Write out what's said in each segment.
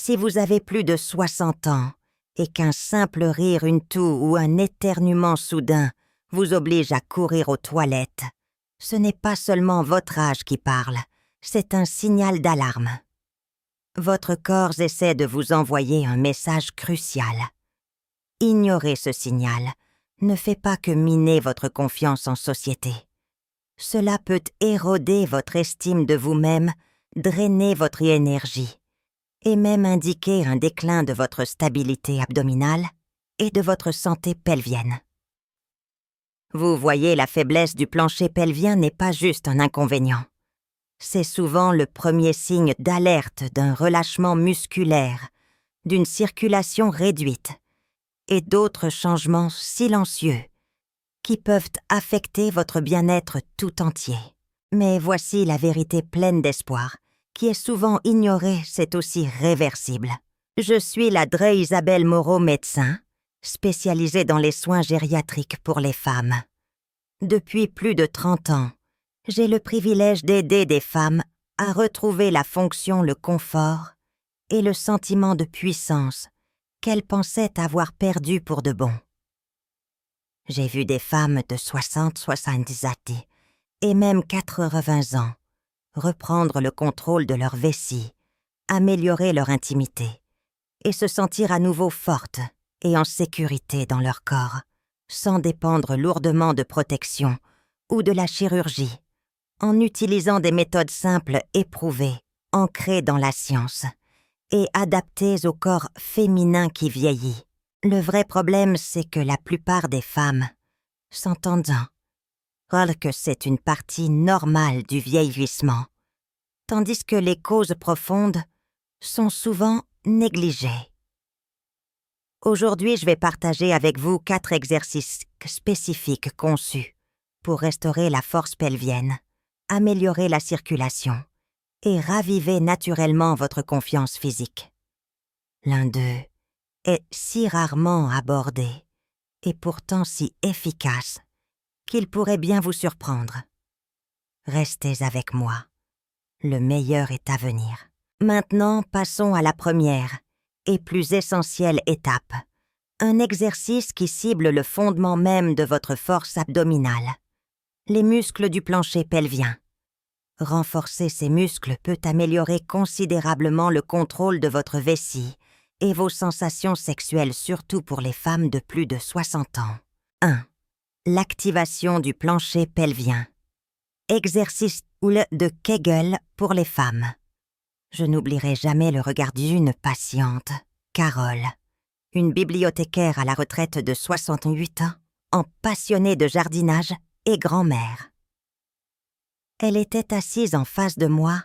Si vous avez plus de 60 ans et qu'un simple rire, une toux ou un éternuement soudain vous oblige à courir aux toilettes, ce n'est pas seulement votre âge qui parle, c'est un signal d'alarme. Votre corps essaie de vous envoyer un message crucial. Ignorer ce signal ne fait pas que miner votre confiance en société. Cela peut éroder votre estime de vous-même, drainer votre énergie et même indiquer un déclin de votre stabilité abdominale et de votre santé pelvienne. Vous voyez, la faiblesse du plancher pelvien n'est pas juste un inconvénient. C'est souvent le premier signe d'alerte d'un relâchement musculaire, d'une circulation réduite et d'autres changements silencieux qui peuvent affecter votre bien-être tout entier. Mais voici la vérité pleine d'espoir, qui est souvent ignorée, c'est aussi réversible. Je suis la Dre Isabelle Moreau, médecin, spécialisée dans les soins gériatriques pour les femmes. Depuis plus de 30 ans, j'ai le privilège d'aider des femmes à retrouver la fonction, le confort et le sentiment de puissance qu'elles pensaient avoir perdu pour de bon. J'ai vu des femmes de 60-70 années et même 80 ans reprendre le contrôle de leur vessie, améliorer leur intimité et se sentir à nouveau fortes et en sécurité dans leur corps, sans dépendre lourdement de protection ou de la chirurgie, en utilisant des méthodes simples éprouvées, ancrées dans la science et adaptées au corps féminin qui vieillit. Le vrai problème, c'est que la plupart des femmes, s'entendant, croient que c'est une partie normale du vieillissement, tandis que les causes profondes sont souvent négligées. Aujourd'hui, je vais partager avec vous 4 exercices spécifiques conçus pour restaurer la force pelvienne, améliorer la circulation et raviver naturellement votre confiance physique. L'un d'eux est si rarement abordé et pourtant si efficace qu'il pourrait bien vous surprendre. Restez avec moi. Le meilleur est à venir. Maintenant, passons à la première et plus essentielle étape. Un exercice qui cible le fondement même de votre force abdominale. Les muscles du plancher pelvien. Renforcer ces muscles peut améliorer considérablement le contrôle de votre vessie et vos sensations sexuelles, surtout pour les femmes de plus de 60 ans. 1. L'activation du plancher pelvien. Exercice de Kegel pour les femmes. Je n'oublierai jamais le regard d'une patiente, Carole, une bibliothécaire à la retraite de 68 ans, en passionnée de jardinage et grand-mère. Elle était assise en face de moi,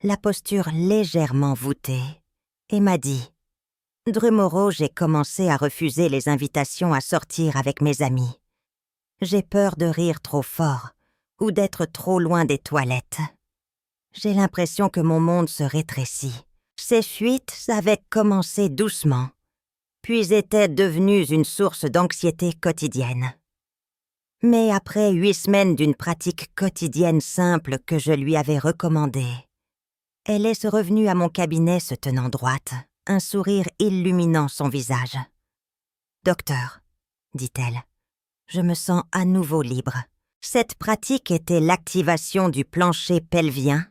la posture légèrement voûtée, et m'a dit « Dre Moreau, j'ai commencé à refuser les invitations à sortir avec mes amis. J'ai peur de rire trop fort ou d'être trop loin des toilettes. J'ai l'impression que mon monde se rétrécit. Ces fuites avaient commencé doucement, puis étaient devenues une source d'anxiété quotidienne. Mais après 8 semaines d'une pratique quotidienne simple que je lui avais recommandée, elle est revenue à mon cabinet se tenant droite, un sourire illuminant son visage. « Docteur, dit-elle, je me sens à nouveau libre. » Cette pratique était l'activation du plancher pelvien,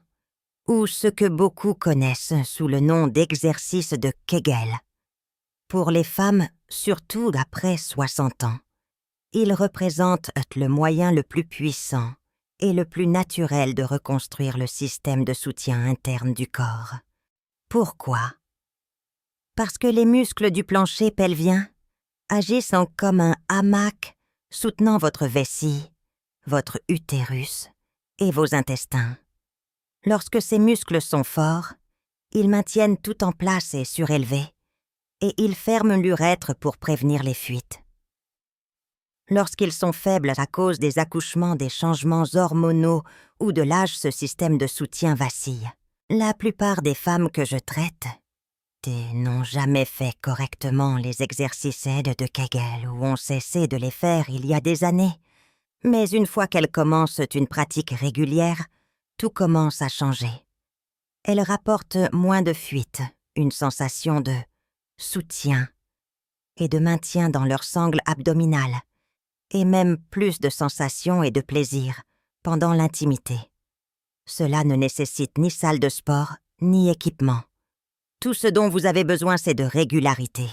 ou ce que beaucoup connaissent sous le nom d'exercice de Kegel. Pour les femmes, surtout après 60 ans, il représente le moyen le plus puissant et le plus naturel de reconstruire le système de soutien interne du corps. Pourquoi? Parce que les muscles du plancher pelvien agissent comme un hamac soutenant votre vessie, votre utérus et vos intestins. Lorsque ces muscles sont forts, ils maintiennent tout en place et surélevés, et ils ferment l'urètre pour prévenir les fuites. Lorsqu'ils sont faibles à cause des accouchements, des changements hormonaux ou de l'âge, ce système de soutien vacille. La plupart des femmes que je traite n'ont jamais fait correctement les exercices de Kegel ou ont cessé de les faire il y a des années. Mais une fois qu'elles commencent une pratique régulière, tout commence à changer. Elles rapportent moins de fuites, une sensation de soutien et de maintien dans leur sangle abdominale, et même plus de sensations et de plaisir pendant l'intimité. Cela ne nécessite ni salle de sport, ni équipement. Tout ce dont vous avez besoin, c'est de régularité.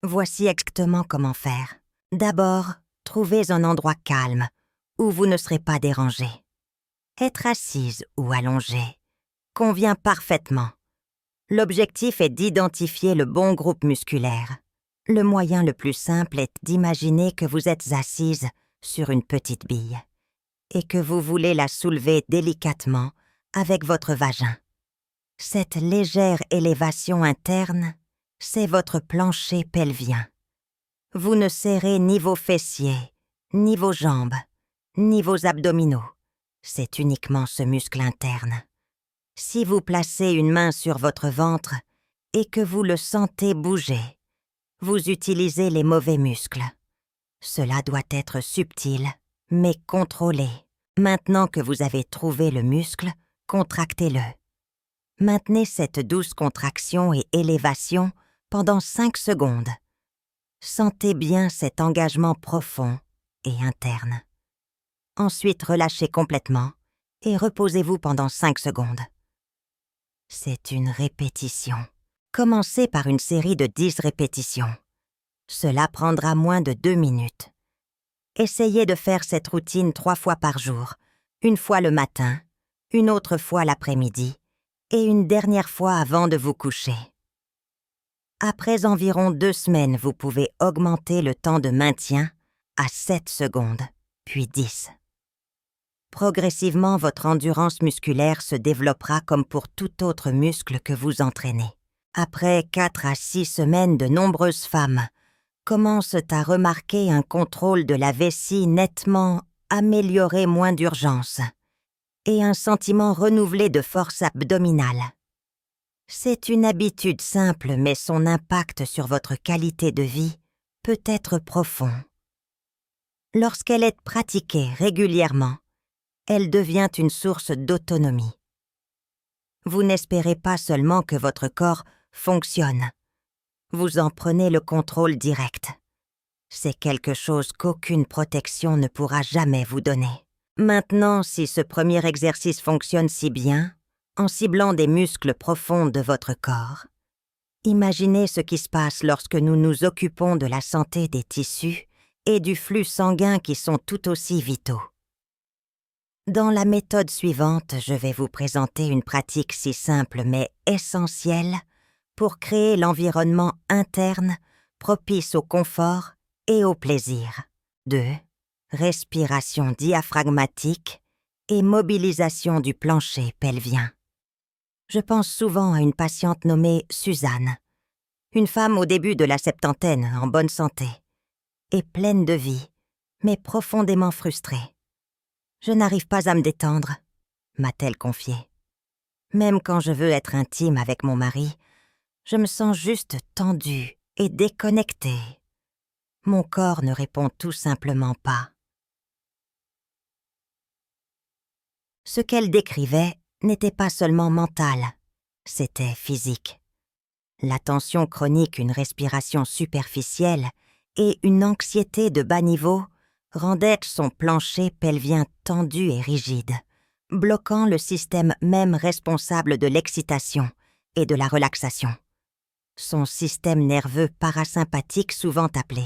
Voici exactement comment faire. D'abord, trouvez un endroit calme, où vous ne serez pas dérangé. Être assise ou allongée convient parfaitement. L'objectif est d'identifier le bon groupe musculaire. Le moyen le plus simple est d'imaginer que vous êtes assise sur une petite bille et que vous voulez la soulever délicatement avec votre vagin. Cette légère élévation interne, c'est votre plancher pelvien. Vous ne serrez ni vos fessiers, ni vos jambes, ni vos abdominaux. C'est uniquement ce muscle interne. Si vous placez une main sur votre ventre et que vous le sentez bouger, vous utilisez les mauvais muscles. Cela doit être subtil, mais contrôlé. Maintenant que vous avez trouvé le muscle, contractez-le. Maintenez cette douce contraction et élévation pendant 5 secondes. Sentez bien cet engagement profond et interne. Ensuite, relâchez complètement et reposez-vous pendant 5 secondes. C'est une répétition. Commencez par une série de 10 répétitions. Cela prendra moins de 2 minutes. Essayez de faire cette routine 3 fois par jour, une fois le matin, une autre fois l'après-midi et une dernière fois avant de vous coucher. Après environ 2 semaines, vous pouvez augmenter le temps de maintien à 7 secondes, puis 10. Progressivement, votre endurance musculaire se développera comme pour tout autre muscle que vous entraînez. Après 4 à 6 semaines, de nombreuses femmes commencent à remarquer un contrôle de la vessie nettement amélioré, moins d'urgence, et un sentiment renouvelé de force abdominale. C'est une habitude simple, mais son impact sur votre qualité de vie peut être profond. Lorsqu'elle est pratiquée régulièrement, elle devient une source d'autonomie. Vous n'espérez pas seulement que votre corps fonctionne. Vous en prenez le contrôle direct. C'est quelque chose qu'aucune protection ne pourra jamais vous donner. Maintenant, si ce premier exercice fonctionne si bien, en ciblant des muscles profonds de votre corps, imaginez ce qui se passe lorsque nous nous occupons de la santé des tissus et du flux sanguin qui sont tout aussi vitaux. Dans la méthode suivante, je vais vous présenter une pratique si simple mais essentielle pour créer l'environnement interne propice au confort et au plaisir. 2. Respiration diaphragmatique et mobilisation du plancher pelvien. Je pense souvent à une patiente nommée Suzanne, une femme au début de la septantaine en bonne santé et pleine de vie, mais profondément frustrée. « Je n'arrive pas à me détendre », m'a-t-elle confié. « Même quand je veux être intime avec mon mari, je me sens juste tendue et déconnectée. Mon corps ne répond tout simplement pas. » Ce qu'elle décrivait n'était pas seulement mental, c'était physique. La tension chronique, une respiration superficielle et une anxiété de bas niveau rendait son plancher pelvien tendu et rigide, bloquant le système même responsable de l'excitation et de la relaxation. Son système nerveux parasympathique, souvent appelé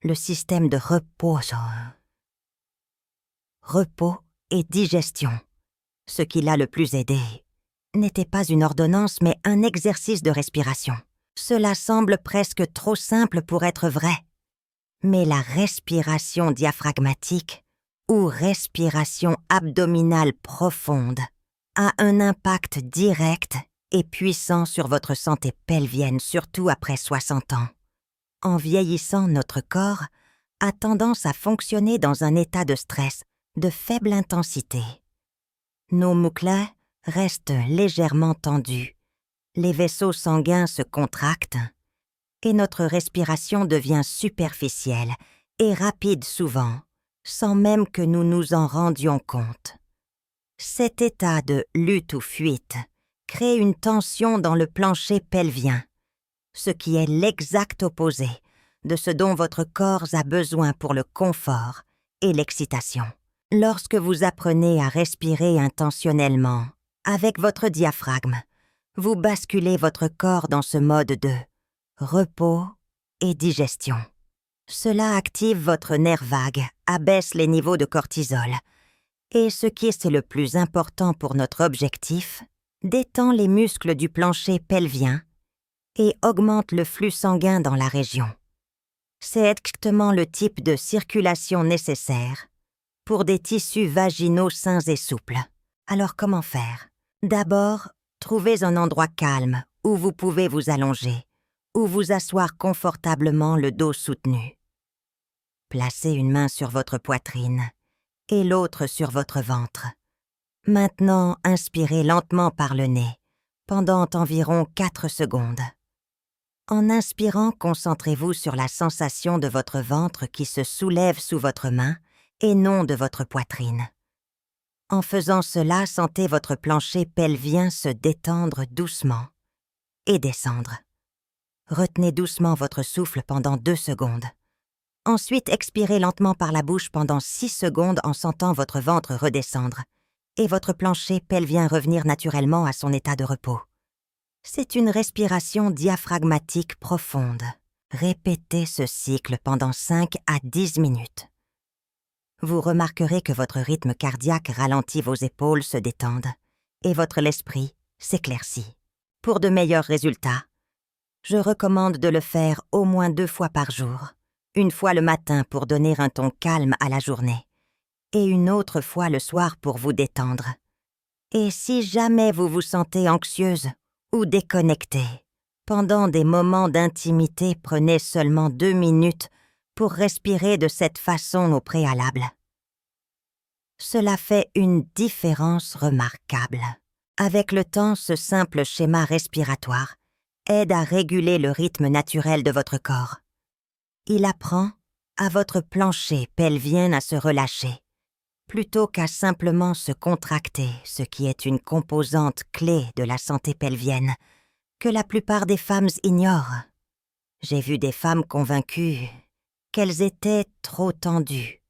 le système de repos et digestion. Ce qui l'a le plus aidé n'était pas une ordonnance, mais un exercice de respiration. Cela semble presque trop simple pour être vrai. Mais la respiration diaphragmatique ou respiration abdominale profonde a un impact direct et puissant sur votre santé pelvienne, surtout après 60 ans. En vieillissant, notre corps a tendance à fonctionner dans un état de stress de faible intensité. Nos mollets restent légèrement tendus, les vaisseaux sanguins se contractent et notre respiration devient superficielle et rapide souvent, sans même que nous nous en rendions compte. Cet état de lutte ou fuite crée une tension dans le plancher pelvien, ce qui est l'exact opposé de ce dont votre corps a besoin pour le confort et l'excitation. Lorsque vous apprenez à respirer intentionnellement avec votre diaphragme, vous basculez votre corps dans ce mode de repos et digestion. Cela active votre nerf vague, abaisse les niveaux de cortisol et, ce qui est le plus important pour notre objectif, détend les muscles du plancher pelvien et augmente le flux sanguin dans la région. C'est exactement le type de circulation nécessaire pour des tissus vaginaux sains et souples. Alors comment faire? D'abord, trouvez un endroit calme où vous pouvez vous allonger ou vous asseoir confortablement le dos soutenu. Placez une main sur votre poitrine et l'autre sur votre ventre. Maintenant, inspirez lentement par le nez pendant environ 4 secondes. En inspirant, concentrez-vous sur la sensation de votre ventre qui se soulève sous votre main et non de votre poitrine. En faisant cela, sentez votre plancher pelvien se détendre doucement et descendre. Retenez doucement votre souffle pendant 2 secondes. Ensuite, expirez lentement par la bouche pendant 6 secondes en sentant votre ventre redescendre et votre plancher pelvien revenir naturellement à son état de repos. C'est une respiration diaphragmatique profonde. Répétez ce cycle pendant 5 à 10 minutes. Vous remarquerez que votre rythme cardiaque ralentit, vos épaules se détendent et votre esprit s'éclaircit. Pour de meilleurs résultats, je recommande de le faire au moins 2 fois par jour, une fois le matin pour donner un ton calme à la journée et une autre fois le soir pour vous détendre. Et si jamais vous vous sentez anxieuse ou déconnectée, pendant des moments d'intimité, prenez seulement 2 minutes pour respirer de cette façon au préalable. Cela fait une différence remarquable. Avec le temps, ce simple schéma respiratoire aide à réguler le rythme naturel de votre corps. Il apprend à votre plancher pelvien à se relâcher, plutôt qu'à simplement se contracter, ce qui est une composante clé de la santé pelvienne que la plupart des femmes ignorent. J'ai vu des femmes convaincues qu'elles étaient trop tendues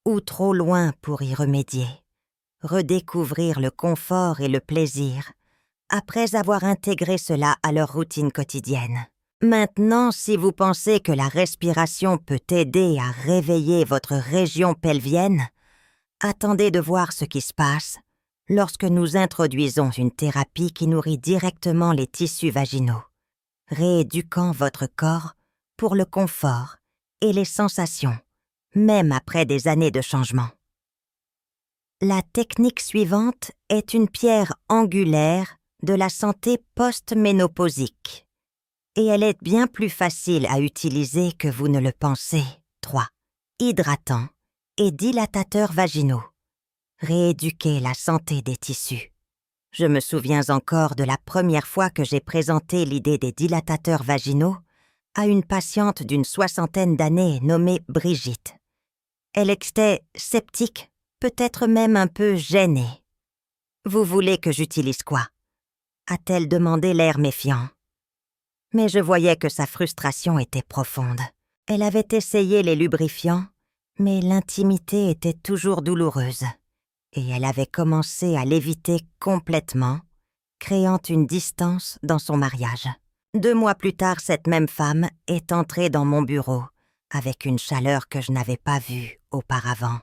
ou trop loin pour y remédier, redécouvrir le confort et le plaisir après avoir intégré cela à leur routine quotidienne. Maintenant, si vous pensez que la respiration peut aider à réveiller votre région pelvienne, attendez de voir ce qui se passe lorsque nous introduisons une thérapie qui nourrit directement les tissus vaginaux, rééduquant votre corps pour le confort et les sensations, même après des années de changement. La technique suivante est une pierre angulaire de la santé post-ménopausique, et elle est bien plus facile à utiliser que vous ne le pensez. 3. Hydratants et dilatateurs vaginaux. Rééduquer la santé des tissus. Je me souviens encore de la première fois que j'ai présenté l'idée des dilatateurs vaginaux à une patiente d'une 60aine d'années nommée Brigitte. Elle était sceptique, peut-être même un peu gênée. « Vous voulez que j'utilise quoi ?» a-t-elle demandé, l'air méfiant. Mais je voyais que sa frustration était profonde. Elle avait essayé les lubrifiants, mais l'intimité était toujours douloureuse, et elle avait commencé à l'éviter complètement, créant une distance dans son mariage. 2 mois plus tard, cette même femme est entrée dans mon bureau, avec une chaleur que je n'avais pas vue auparavant.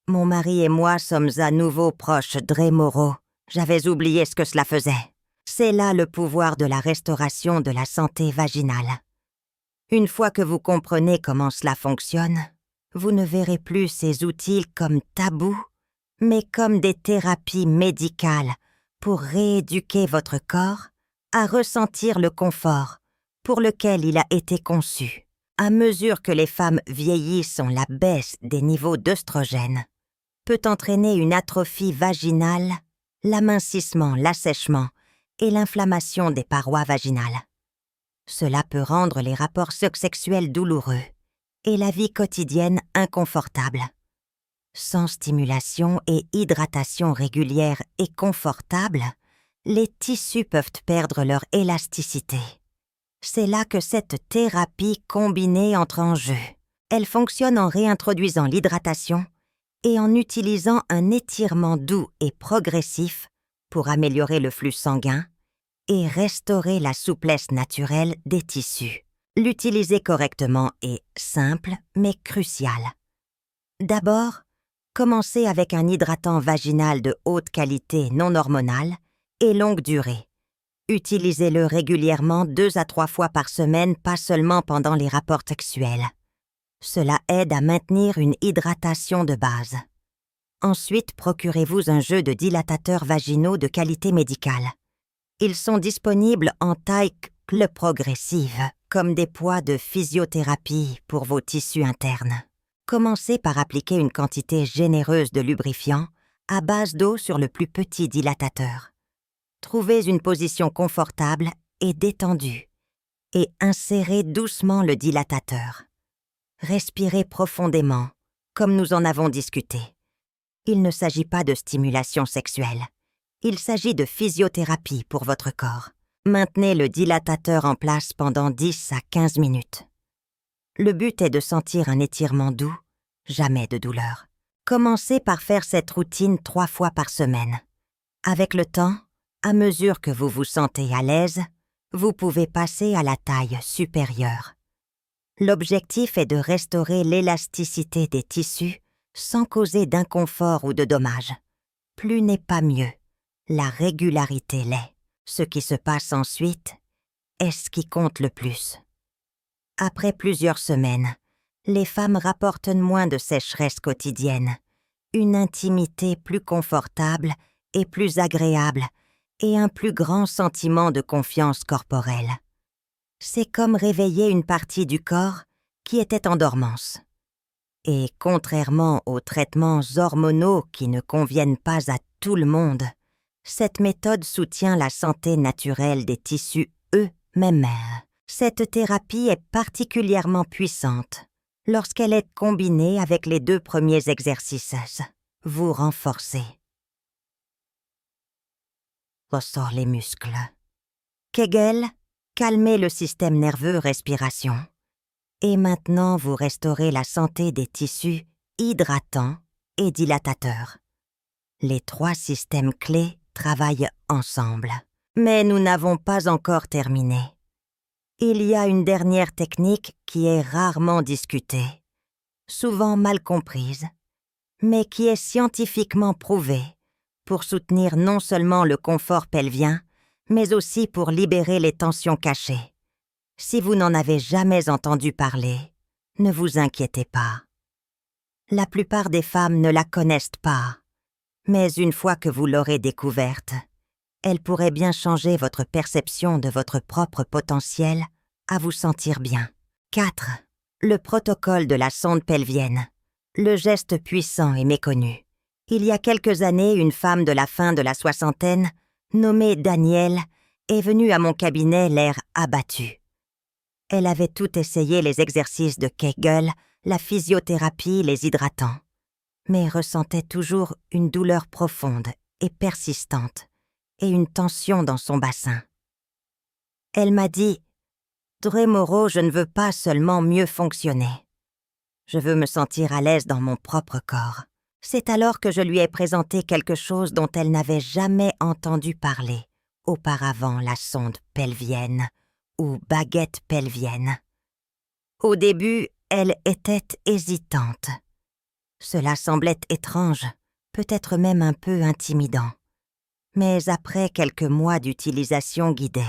Mon mari et moi sommes à nouveau proches, Dre Moreau. J'avais oublié ce que cela faisait. C'est là le pouvoir de la restauration de la santé vaginale. Une fois que vous comprenez comment cela fonctionne, vous ne verrez plus ces outils comme tabous, mais comme des thérapies médicales pour rééduquer votre corps à ressentir le confort pour lequel il a été conçu. À mesure que les femmes vieillissent, la baisse des niveaux d'œstrogène peut entraîner une atrophie vaginale, l'amincissement, l'assèchement et l'inflammation des parois vaginales. Cela peut rendre les rapports sexuels douloureux et la vie quotidienne inconfortable. Sans stimulation et hydratation régulière et confortable, les tissus peuvent perdre leur élasticité. C'est là que cette thérapie combinée entre en jeu. Elle fonctionne en réintroduisant l'hydratation et en utilisant un étirement doux et progressif pour améliorer le flux sanguin et restaurer la souplesse naturelle des tissus. L'utiliser correctement est simple mais crucial. D'abord, commencez avec un hydratant vaginal de haute qualité non hormonal et longue durée. Utilisez-le régulièrement 2 à 3 fois par semaine, pas seulement pendant les rapports sexuels. Cela aide à maintenir une hydratation de base. Ensuite, procurez-vous un jeu de dilatateurs vaginaux de qualité médicale. Ils sont disponibles en taille progressive, comme des poids de physiothérapie pour vos tissus internes. Commencez par appliquer une quantité généreuse de lubrifiant à base d'eau sur le plus petit dilatateur. Trouvez une position confortable et détendue et insérez doucement le dilatateur. Respirez profondément, comme nous en avons discuté. Il ne s'agit pas de stimulation sexuelle. Il s'agit de physiothérapie pour votre corps. Maintenez le dilatateur en place pendant 10 à 15 minutes. Le but est de sentir un étirement doux, jamais de douleur. Commencez par faire cette routine 3 fois par semaine. Avec le temps, à mesure que vous vous sentez à l'aise, vous pouvez passer à la taille supérieure. L'objectif est de restaurer l'élasticité des tissus sans causer d'inconfort ou de dommages. Plus n'est pas mieux. La régularité l'est. Ce qui se passe ensuite est ce qui compte le plus. Après plusieurs semaines, les femmes rapportent moins de sécheresse quotidienne, une intimité plus confortable et plus agréable, et un plus grand sentiment de confiance corporelle. C'est comme réveiller une partie du corps qui était en dormance. Et contrairement aux traitements hormonaux qui ne conviennent pas à tout le monde, cette méthode soutient la santé naturelle des tissus eux-mêmes. Cette thérapie est particulièrement puissante lorsqu'elle est combinée avec les 2 premiers exercices. Vous renforcez. Ressort les muscles. Kegel, calmez le système nerveux, respiration. Et maintenant, vous restaurez la santé des tissus hydratants et dilatateurs. Les 3 systèmes clés travaillent ensemble. Mais nous n'avons pas encore terminé. Il y a une dernière technique qui est rarement discutée, souvent mal comprise, mais qui est scientifiquement prouvée pour soutenir non seulement le confort pelvien, mais aussi pour libérer les tensions cachées. Si vous n'en avez jamais entendu parler, ne vous inquiétez pas. La plupart des femmes ne la connaissent pas, mais une fois que vous l'aurez découverte, elle pourrait bien changer votre perception de votre propre potentiel à vous sentir bien. 4. Le protocole de la sonde pelvienne. Le geste puissant et méconnu. Il y a quelques années, une femme de la fin de la soixantaine, nommée Danielle, est venue à mon cabinet l'air abattue. Elle avait tout essayé, les exercices de Kegel, la physiothérapie, les hydratants, mais ressentait toujours une douleur profonde et persistante et une tension dans son bassin. Elle m'a dit « Dre Moreau, je ne veux pas seulement mieux fonctionner. Je veux me sentir à l'aise dans mon propre corps. » C'est alors que je lui ai présenté quelque chose dont elle n'avait jamais entendu parler auparavant, la sonde pelvienne ou baguette pelvienne. Au début, elle était hésitante. Cela semblait étrange, peut-être même un peu intimidant. Mais après quelques mois d'utilisation guidée,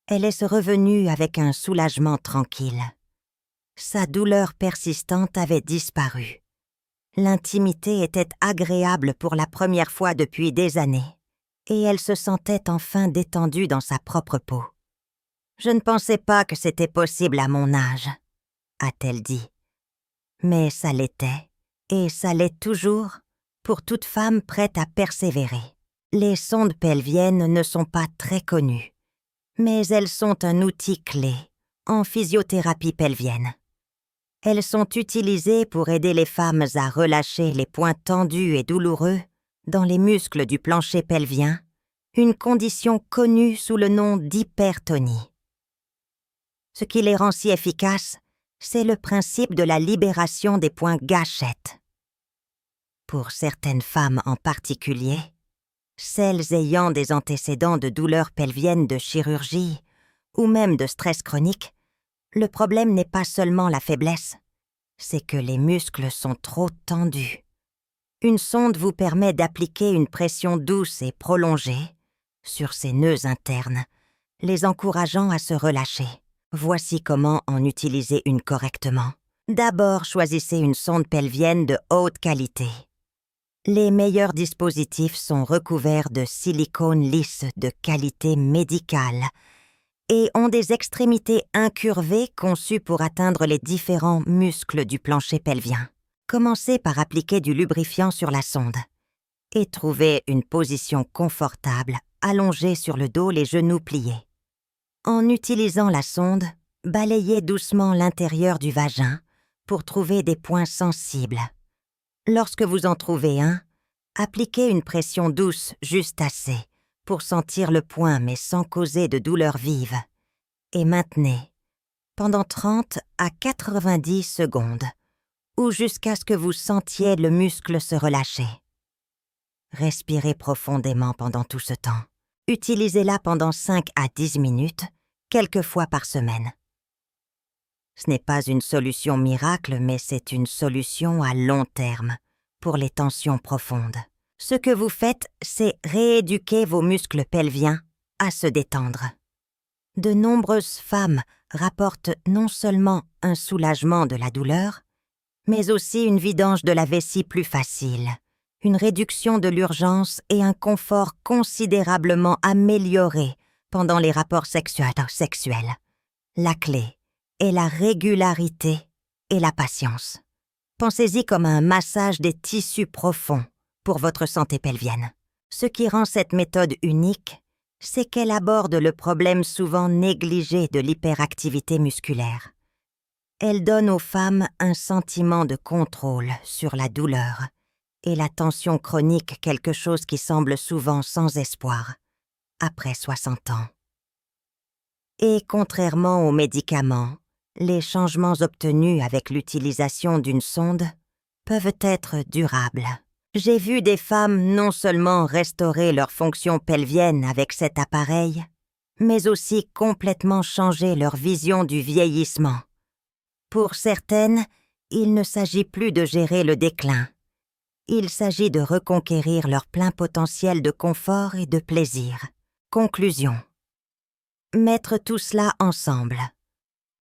elle est revenue avec un soulagement tranquille. Sa douleur persistante avait disparu. L'intimité était agréable pour la première fois depuis des années, et elle se sentait enfin détendue dans sa propre peau. « Je ne pensais pas que c'était possible à mon âge », a-t-elle dit. Mais ça l'était, et ça l'est toujours, pour toute femme prête à persévérer. Les sondes pelviennes ne sont pas très connues, mais elles sont un outil clé en physiothérapie pelvienne. Elles sont utilisées pour aider les femmes à relâcher les points tendus et douloureux dans les muscles du plancher pelvien une condition connue sous le nom d'hypertonie. Ce qui les rend si efficaces, c'est le principe de la libération des points gâchettes. Pour certaines femmes en particulier, celles ayant des antécédents de douleurs pelviennes de chirurgie ou même de stress chronique, le problème n'est pas seulement la faiblesse, c'est que les muscles sont trop tendus. Une sonde vous permet d'appliquer une pression douce et prolongée sur ces nœuds internes, les encourageant à se relâcher. Voici comment en utiliser une correctement. D'abord, choisissez une sonde pelvienne de haute qualité. Les meilleurs dispositifs sont recouverts de silicone lisse de qualité médicale et ont des extrémités incurvées conçues pour atteindre les différents muscles du plancher pelvien. Commencez par appliquer du lubrifiant sur la sonde et trouvez une position confortable, allongée sur le dos, les genoux pliés. En utilisant la sonde, balayez doucement l'intérieur du vagin pour trouver des points sensibles. Lorsque vous en trouvez un, appliquez une pression douce juste assez pour sentir le point mais sans causer de douleur vive. Et maintenez pendant 30 à 90 secondes ou jusqu'à ce que vous sentiez le muscle se relâcher. Respirez profondément pendant tout ce temps. Utilisez-la pendant 5 à 10 minutes, quelques fois par semaine. Ce n'est pas une solution miracle, mais c'est une solution à long terme pour les tensions profondes. Ce que vous faites, c'est rééduquer vos muscles pelviens à se détendre. De nombreuses femmes rapportent non seulement un soulagement de la douleur, mais aussi une vidange de la vessie plus facile, une réduction de l'urgence et un confort considérablement amélioré pendant les rapports sexuels. La clé est la régularité et la patience. Pensez-y comme un massage des tissus profonds pour votre santé pelvienne. Ce qui rend cette méthode unique, c'est qu'elle aborde le problème souvent négligé de l'hyperactivité musculaire. Elle donne aux femmes un sentiment de contrôle sur la douleur et la tension chronique, quelque chose qui semble souvent sans espoir après 60 ans. Et contrairement aux médicaments, les changements obtenus avec l'utilisation d'une sonde peuvent être durables. J'ai vu des femmes non seulement restaurer leur fonction pelvienne avec cet appareil, mais aussi complètement changer leur vision du vieillissement. Pour certaines, il ne s'agit plus de gérer le déclin. Il s'agit de reconquérir leur plein potentiel de confort et de plaisir. Conclusion. Mettre tout cela ensemble.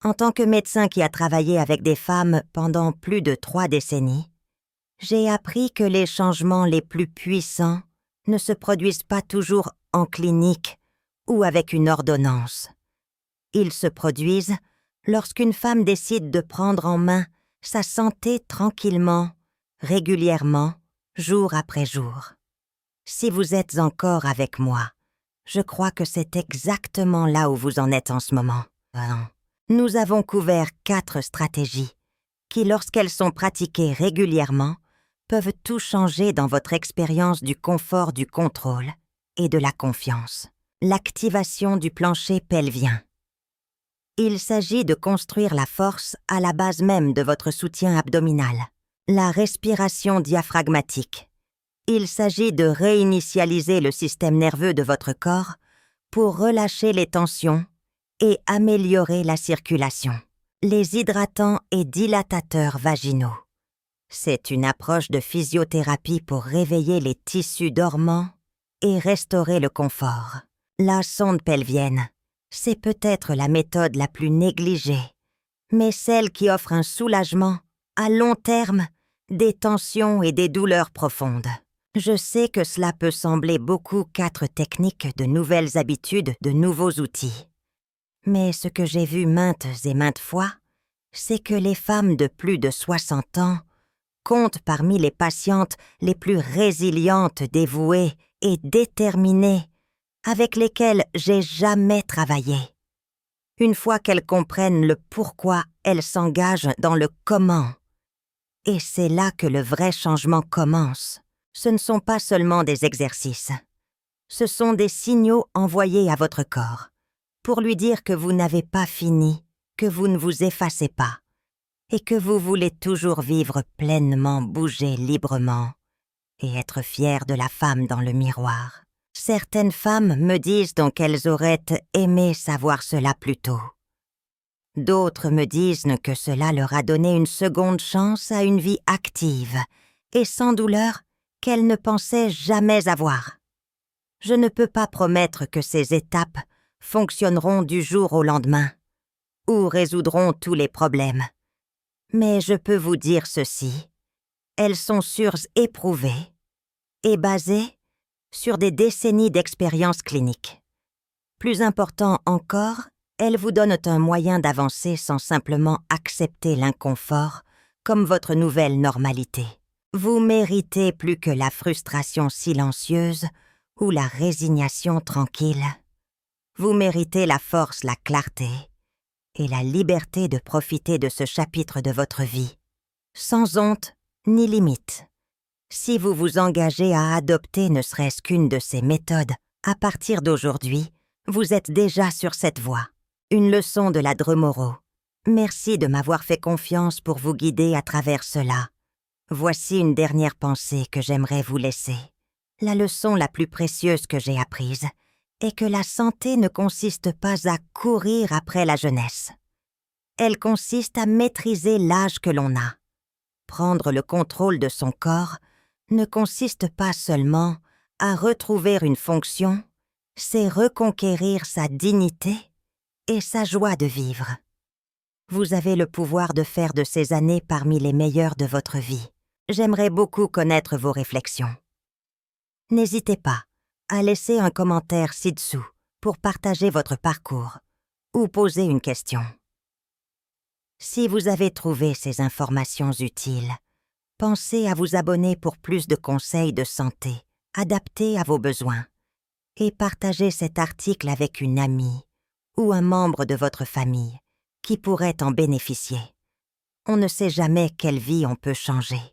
En tant que médecin qui a travaillé avec des femmes pendant plus de 3 décennies, j'ai appris que les changements les plus puissants ne se produisent pas toujours en clinique ou avec une ordonnance. Ils se produisent lorsqu'une femme décide de prendre en main sa santé tranquillement, régulièrement, jour après jour. Si vous êtes encore avec moi, je crois que c'est exactement là où vous en êtes en ce moment. Nous avons couvert 4 stratégies qui, lorsqu'elles sont pratiquées régulièrement, peuvent tout changer dans votre expérience du confort, du contrôle et de la confiance. L'activation du plancher pelvien. Il s'agit de construire la force à la base même de votre soutien abdominal. La respiration diaphragmatique. Il s'agit de réinitialiser le système nerveux de votre corps pour relâcher les tensions et améliorer la circulation. Les hydratants et dilatateurs vaginaux. C'est une approche de physiothérapie pour réveiller les tissus dormants et restaurer le confort. La sonde pelvienne, c'est peut-être la méthode la plus négligée, mais celle qui offre un soulagement, à long terme, des tensions et des douleurs profondes. Je sais que cela peut sembler beaucoup 4 techniques, de nouvelles habitudes, de nouveaux outils. Mais ce que j'ai vu maintes et maintes fois, c'est que les femmes de plus de 60 ans comptent parmi les patientes les plus résilientes, dévouées et déterminées avec lesquelles j'ai jamais travaillé. Une fois qu'elles comprennent le pourquoi, elles s'engagent dans le comment. Et c'est là que le vrai changement commence. Ce ne sont pas seulement des exercices. Ce sont des signaux envoyés à votre corps pour lui dire que vous n'avez pas fini, que vous ne vous effacez pas et que vous voulez toujours vivre pleinement, bouger librement et être fière de la femme dans le miroir. Certaines femmes me disent donc qu'elles auraient aimé savoir cela plus tôt. D'autres me disent que cela leur a donné une seconde chance à une vie active et sans douleur qu'elles ne pensaient jamais avoir. Je ne peux pas promettre que ces étapes fonctionneront du jour au lendemain ou résoudront tous les problèmes. Mais je peux vous dire ceci, elles sont sûres éprouvées et basées sur des décennies d'expérience clinique. Plus important encore, elles vous donnent un moyen d'avancer sans simplement accepter l'inconfort comme votre nouvelle normalité. Vous méritez plus que la frustration silencieuse ou la résignation tranquille. Vous méritez la force, la clarté et la liberté de profiter de ce chapitre de votre vie, sans honte ni limite. Si vous vous engagez à adopter ne serait-ce qu'une de ces méthodes, à partir d'aujourd'hui, vous êtes déjà sur cette voie. Une leçon de la Dremoro. Merci de m'avoir fait confiance pour vous guider à travers cela. Voici une dernière pensée que j'aimerais vous laisser. La leçon la plus précieuse que j'ai apprise est que la santé ne consiste pas à courir après la jeunesse. Elle consiste à maîtriser l'âge que l'on a. Prendre le contrôle de son corps ne consiste pas seulement à retrouver une fonction, c'est reconquérir sa dignité et sa joie de vivre. Vous avez le pouvoir de faire de ces années parmi les meilleures de votre vie. J'aimerais beaucoup connaître vos réflexions. N'hésitez pas à laisser un commentaire ci-dessous pour partager votre parcours ou poser une question. Si vous avez trouvé ces informations utiles, pensez à vous abonner pour plus de conseils de santé adaptés à vos besoins et partagez cet article avec une amie ou un membre de votre famille qui pourrait en bénéficier. On ne sait jamais quelle vie on peut changer.